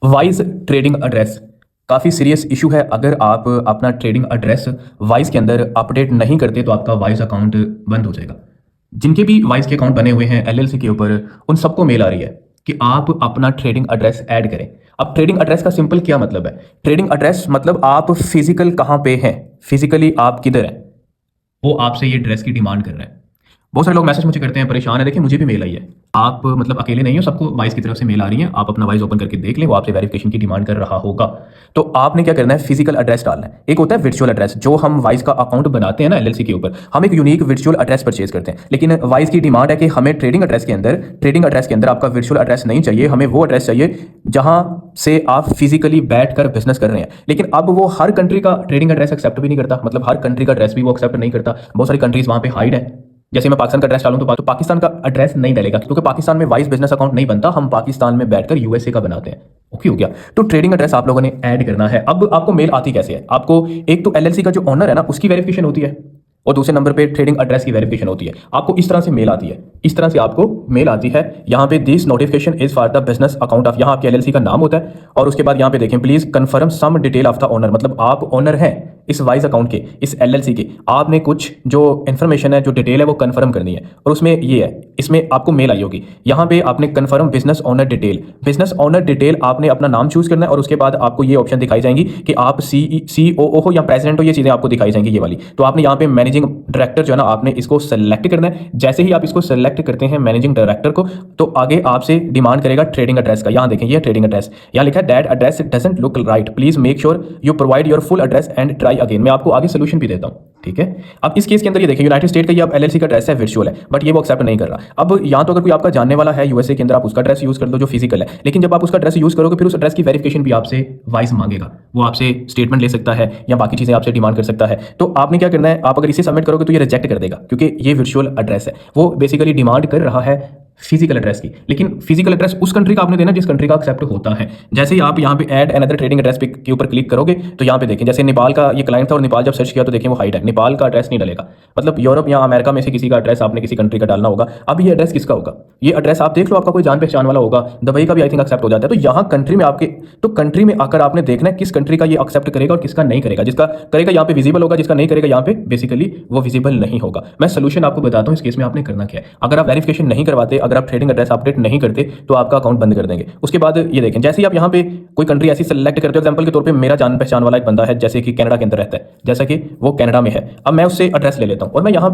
Wise trading address काफ़ी serious issue है। अगर आप अपना ट्रेडिंग एड्रेस वाइज के अंदर अपडेट नहीं करते तो आपका वाइज अकाउंट बंद हो जाएगा। जिनके भी वाइज के अकाउंट बने हुए हैं एलएलसी के ऊपर, उन सबको मेल आ रही है कि आप अपना ट्रेडिंग एड्रेस ऐड करें। अब ट्रेडिंग एड्रेस का सिंपल क्या मतलब है? ट्रेडिंग एड्रेस मतलब आप फिजिकल कहाँ पे हैं, फिजिकली आप किधर हैं, वो आपसे ये एड्रेस की डिमांड कर रहा है। बहुत सारे लोग मैसेज मुझे करते हैं, परेशान है। देखिए मुझे भी मेल आई है, आप मतलब अकेले नहीं हो, सबको वाइस की तरफ से मेल आ रही है। आप अपना वाइस ओपन करके देख लें, वो आपसे वेरिफिकेशन की डिमांड कर रहा होगा। तो आपने क्या करना है, फिजिकल एड्रेस डालना है। एक होता है वर्चुअल एड्रेस, जो हम वाइस का अकाउंट बनाते हैं ना एलएलसी के ऊपर, हम एक यूनिक वर्चुअल एड्रेस परचेज करते हैं। लेकिन वाइस की डिमांड है कि हमें ट्रेडिंग एड्रेस के अंदर आपका वर्चुअल एड्रेस नहीं चाहिए, हमें वो एड्रेस चाहिए जहां से आप फिजिकली बैठकर बिजनेस कर रहे हैं। लेकिन अब वो हर कंट्री का ट्रेडिंग एड्रेस एक्सेप्ट भी नहीं करता, मतलब हर कंट्री का एड्रेस भी वो एक्सेप्ट नहीं करता। बहुत सारी कंट्रीज वहां पे हाइड है। जैसे मैं पाकिस्तान का एड्रेस डालूं तो पाकिस्तान का एड्रेस नहीं डलेगा, क्योंकि पाकिस्तान में वाइस बिजनेस अकाउंट नहीं बनता, हम पाकिस्तान में बैठकर यूएसए का बनाते हैं। ओके हो गया। तो ट्रेडिंग एड्रेस आप लोगों ने ऐड करना है। अब आपको मेल आती कैसे है? आपको एक तो एलएलसी का जो ओनर है ना, उसकी वेरिफिकेशन होती है, और दूसरे नंबर पे ट्रेडिंग एड्रेस की वेरिफिकेशन होती है। आपको इस तरह से मेल आती है, इस तरह से आपको मेल आती है। यहाँ पे this notification is for the business account of, यहाँ आपके एलएलसी का नाम होता है, और उसके बाद यहाँ पे देखें please confirm some detail of the owner, मतलब आप ओनर हैं इस वाइज अकाउंट के, इस एलएलसी के। आपने कुछ जो इन्फॉर्मेशन है, जो डिटेल है, वो कंफर्म करनी है। और उसमें ये है, इसमें आपको मेल आई होगी, यहाँ पे आपने confirm business owner detail, business owner detail आपने अपना नाम चूज करना है, और उसके बाद आपको ये ऑप्शन दिखाई जाएंगी कि आप सीओओ हो या प्रेसिडेंट हो, ये चीजें आपको दिखाई जाएंगी, ये वाली। तो आपने यहाँ पे मैनेजिंग डायरेक्टर जो है ना, आपने इसको सेलेक्ट करना है। जैसे ही आप इसको सेलेक्ट करते हैं मैनेजिंग डायरेक्टर को, तो आगे आपसे डिमांड करेगा ट्रेडिंग एड्रेस का। यहाँ देखें, ये ट्रेडिंग एड्रेस, यहाँ लिखा है that address doesn't look right, please make sure you provide your full address and try again. मैं आपको आगे सोल्यूशन भी देता हूँ, ठीक है। अब इस केस के अंदर ये देखिए, यूनाइटेड स्टेट का ये अब एलएलसी का एड्रेस है, वर्चुअल है, बट ये वो एक्सेप्ट नहीं कर रहा। अब यहाँ तो अगर कोई आपका जानने वाला है यूएसए के अंदर, आप उसका एड्रेस यूज कर लो जो फिजिकल है। लेकिन जब आप उसका एड्रेस यूज करोगे, फिर उस एड्रेस की वेरिफिकेशन भी आपसे वाइस मांगेगा। वो आपसे स्टेटमेंट ले सकता है या बाकी चीजें आपसे डिमांड कर सकता है। तो आपने क्या करना है, आप अगर इसे सबमिट करोगे तो ये रिजेक्ट कर देगा, क्योंकि ये वर्चुअल एड्रेस है। वो बेसिकली डिमांड कर रहा है फिजिकल एड्रेस की, लेकिन फिजिकल एड्रेस उस कंट्री का आपने देना जिस कंट्री का एक्सेप्ट होता है। जैसे ही आप यहाँ पे ऐड अनदर ट्रेडिंग एड्रेस के ऊपर क्लिक करोगे, तो यहाँ पे देखें, जैसे नेपाल का ये क्लाइंट था और नेपाल जब सर्च किया तो देखें वो हाइड है, नेपाल का एड्रेस नहीं डलेगा। मतलब यूरोप या अमेरिका में से किसी का एड्रेस आपने किसी कंट्री का डालना होगा। अब ये एड्रेस किसका होगा? ये एड्रेस आप देख लो, आपका कोई जान पहचान वाला होगा, दुबई का भी आई थिंक एक्सेप्ट हो जाता है। तो यहाँ कंट्री में आपके, तो कंट्री में आकर आपने देखना है किस कंट्री का ये एक्सेप्ट करेगा और किसका नहीं करेगा। जिसका करेगा यहाँ पे विजिबल होगा, जिसका नहीं करेगा यहाँ पे बेसिकली वो विजिबल नहीं होगा। मैं सोल्यूशन आपको बताता हूँ इस केस में आपने करना क्या है। अगर आप वेरिफिकेशन नहीं करवाते, अगर आप ट्रेडिंग एड्रेस अपडेट नहीं करते, तो आपका अकाउंट बंद कर देंगे। उसके बाद ये देखें, जैसे ही आप यहाँ पे कोई कंट्री ऐसी सेलेक्ट करते हो, एग्जांपल के तौर पे मेरा जान पहचान वाला एक बंदा है, जैसे कि कनाडा के अंदर रहता है, जैसा कि वो कनाडा में है। अब मैं उससे एड्रेस ले लेता हूँ, और मैं यहाँ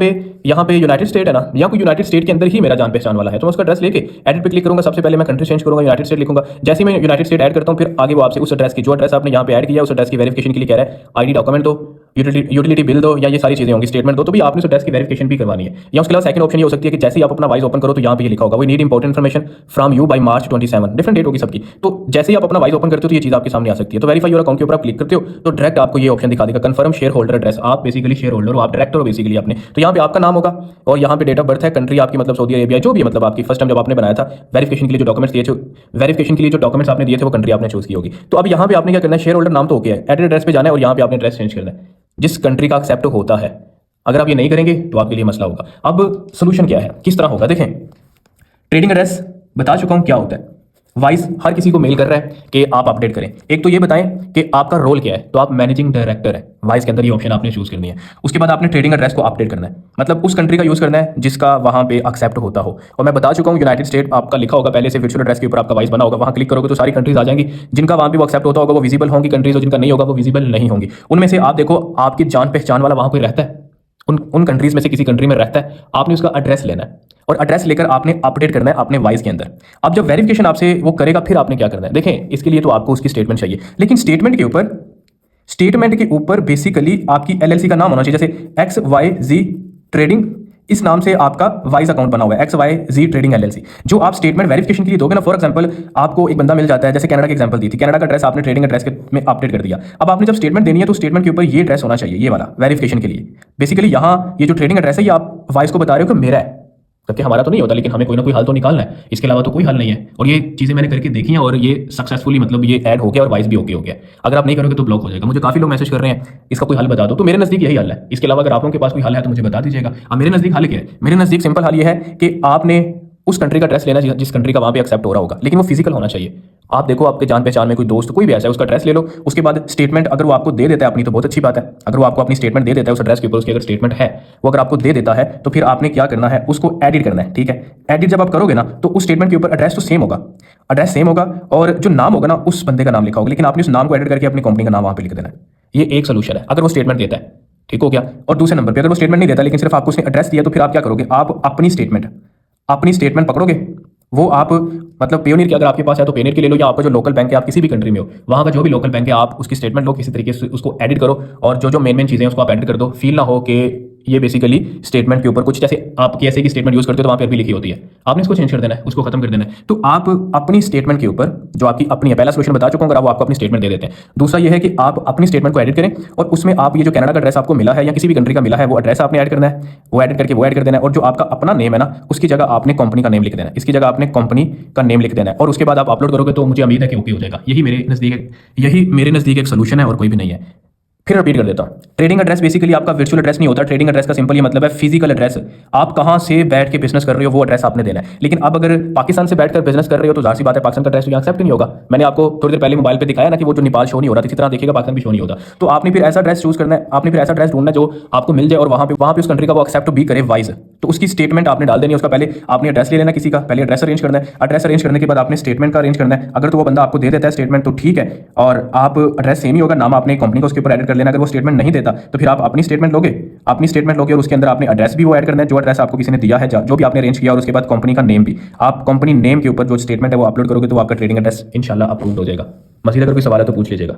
पे यूनाइटेड स्टेट है ना, यहाँ कोई यूनाइटेड स्टेट के अंदर ही मेरा जान पहचान वाला है, तो मैं उसका एड्रेस लेके एडिट पे क्लिक करूंगा। सबसे पहले मैं कंट्री चेंज करूंगा, यूनाइटेड स्टेट लिखूंगा। जैसे मैं यूनाइटेड स्टेट ऐड करता हूँ, फिर आगे वो आपसे उस एड्रेस की, जो एड्रेस आपने यहाँ पे ऐड किया, उस एड्रेस की वेरिफिकेशन के लिए कह रहा है आईडी डॉक्यूमेंट दो, यूटिलिटी बिल दो, या ये सारी चीजें होंगी, स्टेटमेंट दो। तो भी आपने उस एड्रेस की वेरिफिकेशन भी करवानी है। या उसके अलावा सेकंड ऑप्शन ये हो सकती है कि जैसे ही आप अपना वाइस ओपन करो, तो यहाँ पे ये लिखा होगा we need important information from you by March 27, different date होगी सबकी। तो जैसे ही आप अपना वाइस ओपन करते हो, तो ये चीज आपके सामने आ सकती है। तो वेरीफाई योर अकाउंट के ऊपर आप क्लिक करते हो, तो डायरेक्ट आपको ये ऑप्शन दिखा देगा कंफर्म शेयर होल्डर एड्रेस। आप बेसिकली शेयर होल्डर हो, आप डायरेक्टर हो बेसिकली अपने। तो यहाँ पे आपका नाम होगा, और यहाँ पे डेट ऑफ बर्थ है, कंट्री आपकी मतलब सऊदी अरेबिया, जो भी मतलब आपकी फर्स्ट टाइम जब आपने बनाया था वेरिफिकेशन के लिए जो डॉक्यूमेंट्स दिए थे, वेरिफिकेशन के लिए जो डॉक्यूमेंट्स आपने दिए थे, वो कंट्री आपने चूज की होगी। तो अब यहाँ पे आपने क्या करना है, शेयर होल्डर नाम तो ओके है, एडिट एड्रेस पे जाना है, और यहाँ पे आपने एड्रेस चेंज करना है जिस कंट्री का एक्सेप्ट होता है। अगर आप ये नहीं करेंगे तो आपके लिए मसला होगा। अब सोल्यूशन क्या है, किस तरह होगा, देखें। ट्रेडिंग एड्रेस बता चुका हूं क्या होता है। वाइस हर किसी को मेल कर रहा है कि आप अपडेट करें। एक तो ये बताएं कि आपका रोल क्या है, तो आप मैनेजिंग डायरेक्टर है वाइस के अंदर, ये ऑप्शन आपने चूज करनी है। उसके बाद आपने ट्रेडिंग एड्रेस को अपडेट करना है, मतलब उस कंट्री का यूज करना है जिसका वहां पे एक्सेप्ट होता हो। और मैं बता चुका हूं यूनाइटेड स्टेट आपका लिखा होगा पहले से, वर्चुअल एड्रेस के ऊपर आपका वाइस बना होगा, वहां क्लिक करोगे तो सारी कंट्रीज आ जाएंगी। जिनका वहां पे वो एक्सेप्ट होता होगा वो विजिबल होंगी कंट्रीज, और जिनका नहीं होगा वो विजिबल नहीं होंगी। उनमें से आप देखो, आपकी जान पहचान वाला वहां कोई रहता है, उन कंट्रीज में से किसी कंट्री में रहता है, आपने उसका एड्रेस लेना है, और एड्रेस लेकर आपने अपडेट करना है अपने वाइस के अंदर। अब जब वेरिफिकेशन आपसे वो करेगा, फिर आपने क्या करना है, देखें। इसके लिए तो आपको उसकी स्टेटमेंट चाहिए, लेकिन स्टेटमेंट के ऊपर बेसिकली आपकी एलएलसी का नाम होना चाहिए। जैसे XYZ ट्रेडिंग, इस नाम से आपका वाइस अकाउंट बना हुआ है, XYZ ट्रेडिंग एलएलसी। जो आप स्टेटमेंट वेरिफिकेशन के लिए दोगे ना, फॉर एग्जांपल आपको एक बंदा मिल जाता है, जैसे कनाडा की एग्जांपल दी थी, कनाडा का एड्रेस आपने ट्रेडिंग एड्रेस में अपडेट कर दिया। अब आपने जब स्टेटमेंट देनी है, तो स्टेटमेंट के ऊपर ये एड्रेस होना चाहिए, ये वाला वेरिफिकेशन के लिए। बेसिकली यहाँ ये जो ट्रेडिंग एड्रेस है, ये आप वाइस को बता रहे हो कि मेरा है, जबकि हमारा तो नहीं होता, लेकिन हमें कोई ना कोई हल तो निकालना है, इसके अलावा तो कोई हल नहीं है। और ये चीज़ें मैंने करके देखी हैं, और ये सक्सेसफुली मतलब ये ऐड हो गया और वाइस भी ओके हो गया। अगर आप नहीं करोगे तो ब्लॉक हो जाएगा। मुझे काफ़ी लोग मैसेज कर रहे हैं इसका कोई हल बता दो, तो मेरे नज़दीक यही हल है। इसके अलावा अगर आप लोगों के पास कोई हल है तो मुझे बता दीजिएगा। अब मेरे नज़दीक हल क्या है, मेरे नज़दीक सिंपल हल ये है कि आपने उस कंट्री का एड्रेस लेना जिस कंट्री का वहाँ पे एक्सेप्ट हो रहा होगा, लेकिन वो फिजिकल होना चाहिए। आप देखो आपके जान पहचान में कोई दोस्त कोई भी ऐसा है, उसका एड्रेस ले लो, उसके बाद स्टेटमेंट अगर वो आपको दे देता है अपनी तो बहुत अच्छी बात है। अगर वो आपको अपनी स्टेटमेंट दे देता है उस एड्रेस के ऊपर, उसकी अगर स्टेटमेंट है वो अगर आपको दे देता है तो फिर आपने क्या करना है, उसको एडिट करना है। ठीक है, एडिट जब आप करोगे ना तो उस स्टेटमेंट के ऊपर एड्रेस तो सेम होगा, एड्रेस सेम होगा और जो नाम होगा ना उस बंदे का नाम लिखा होगा, लेकिन आपने उस नाम को एडिट करके अपनी कंपनी का नाम वहाँ पे लिख देना है। ये एक सोल्यूशन है अगर वो स्टेटमेंट देता है। ठीक हो गया। और दूसरे नंबर पे अगर वो स्टेटमेंट नहीं देता लेकिन सिर्फ आपको उसने एड्रेस दिया तो फिर आप क्या करोगे, आप अपनी स्टेटमेंट पकड़ोगे, वो आप मतलब पेयोनियर की अगर आपके पास है तो पेयोनियर की ले लो, या आपका जो लोकल बैंक है आप किसी भी कंट्री में हो वहाँ का जो भी लोकल बैंक है आप उसकी स्टेटमेंट लो, किसी तरीके से उसको एडिट करो और जो जो मेन चीज़ें हैं उसको आप एडिट कर दो। फील ना हो कि ये बेसिकली स्टेटमेंट के ऊपर कुछ जैसे आप कैसे की स्टेटमेंट यूज करते हो तो वहाँ पर भी लिखी होती है, आपने इसको चेंज कर देना है, उसको खत्म कर देना है। तो आप अपनी स्टेटमेंट के ऊपर जो आपकी अपनी है, पहला सोल्यूशन बता चुका हूँ, अगर आप आपको अपनी स्टेटमेंट दे देते हैं। दूसरा ये है कि आप अपनी स्टेटमेंट को एडिट करें और उसमें आप ये जो कनाडा का एड्रेस आपको मिला है या किसी भी कंट्री का मिला है वो एड्रेस आपने ऐड करना है, वो एडिट करके वो ऐड कर देना है। और जो आपका अपना नेम है ना उसकी जगह आपने कंपनी का नेम लिख देना है, इसकी जगह आपने कंपनी का नेम लिख देना है और उसके बाद आप अपलोड करोगे तो मुझे उम्मीद है कि ओके हो जाएगा। यही मेरे नज़दीक एक सोल्यूशन है और कोई भी नहीं है। फिर रिपीट कर देता हूं, ट्रेडिंग एड्रेस बेसिकली आपका वर्चुअल एड्रेस नहीं होता। ट्रेडिंग एड्रेस का सिंपल ये मतलब है फिजिकल एड्रेस, आप कहां से बैठ के बिजनेस कर रहे हो वो एड्रेस आपने देना है। लेकिन अब अगर पाकिस्तान से बैठकर बिजनेस कर रहे हो तो जाहिर सी बात है पाकिस्तान का एड्रेस तो एक्सेप्ट नहीं होगा। मैंने आपको थोड़ी देर पहले मोबाइल पे दिखाया ना कि वो जो नेपाल शो नहीं हो रहा था, इसी तरह देखिएगा पाकिस्तान भी शो नहीं होता। तो आपने फिर ऐसा एड्रेस चूज करना है, आपने फिर ऐसा एड्रेस ढूंढना है जो आपको मिल जाए और वहां पे उस कंट्री का वो एक्सेप्ट भी करे वाइज। तो उसकी स्टेटमेंट आपने डाल देनी है, उसका पहले आपने एड्रेस ले लेना किसी का, पहले एड्रेस अरेंज करना है, एड्रेस अरेंज करने के बाद आपने स्टेटमेंट का अरेंज करना है। अगर तो वो बंदा आपको दे देता है स्टेटमेंट तो ठीक है और आप एड्रेस सेम ही होगा, नाम आपने कंपनी का उसके ऊपर एडिट कर लेना। अगर वो स्टेटमेंट नहीं देता तो फिर आप अपनी स्टेटमेंट लोगे और उसके अंदर आपने एड्रेस भी वो ऐड करना है जो एड्रेस आपको किसी ने दिया है, जो भी आपने अरेंज किया, और उसके बाद कंपनी का नेम भी। आप कंपनी नेम के ऊपर जो स्टेटमेंट है वो अपलोड करोगे तो आपका ट्रेडिंग एड्रेस इंशाल्लाह अपलोड हो जाएगा। मजीद अगर कोई सवाल है तो पूछ लीजिएगा।